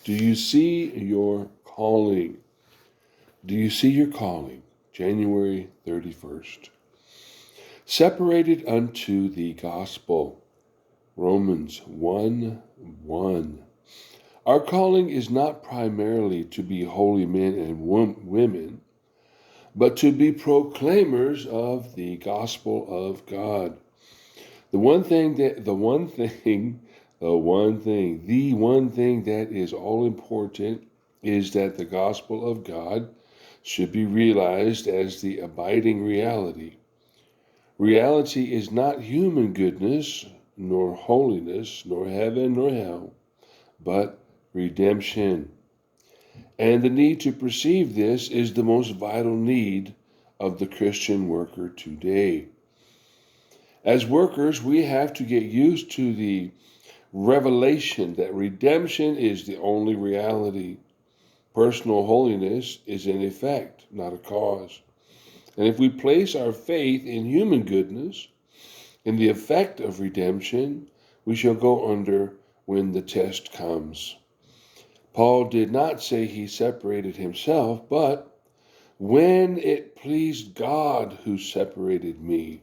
Do you see your calling? Do you see your calling? January 31st. Separated unto the gospel. Romans 1:1. Our calling is not primarily to be holy men and women, but to be proclaimers of the gospel of God. The one thing that is all important is that the gospel of God should be realized as the abiding reality. Reality is not human goodness, nor holiness, nor heaven, nor hell, but redemption. And the need to perceive this is the most vital need of the Christian worker today. As workers, we have to get used to the revelation that redemption is the only reality. Personal holiness is an effect, not a cause. And if we place our faith in human goodness, in the effect of redemption, we shall go under when the test comes. Paul did not say he separated himself, but when it pleased God who separated me.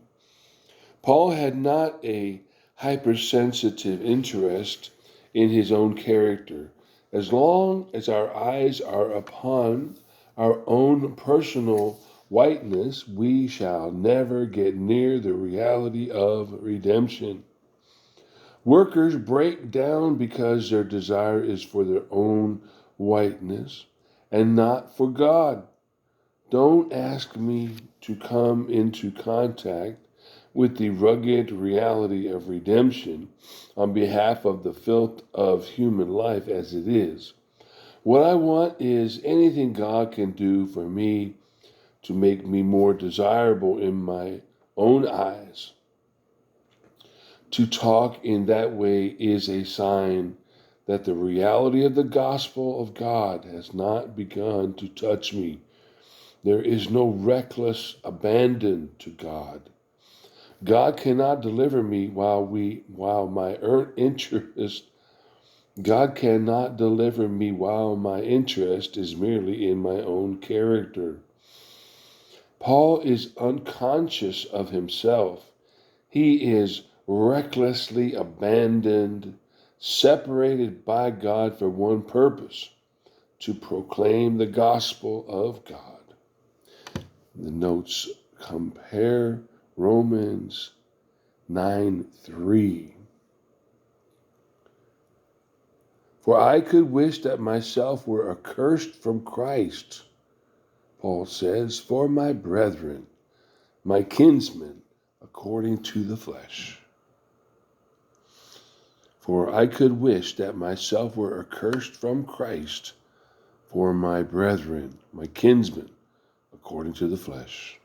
Paul had not a hypersensitive interest in his own character. As long as our eyes are upon our own personal whiteness, we shall never get near the reality of redemption. Workers break down because their desire is for their own whiteness and not for God. Don't ask me to come into contact with the rugged reality of redemption on behalf of the filth of human life as it is. What I want is anything God can do for me to make me more desirable in my own eyes. To talk in that way is a sign that the reality of the gospel of God has not begun to touch me. There is no reckless abandon to God. God cannot deliver me while my interest is merely in my own character. Paul is unconscious of himself. He is recklessly abandoned, separated by God for one purpose, to proclaim the gospel of God. The notes compare Romans 9:3. For I could wish that myself were accursed from Christ, Paul says, for my brethren, my kinsmen, according to the flesh. For I could wish that myself were accursed from Christ, for my brethren, my kinsmen, according to the flesh.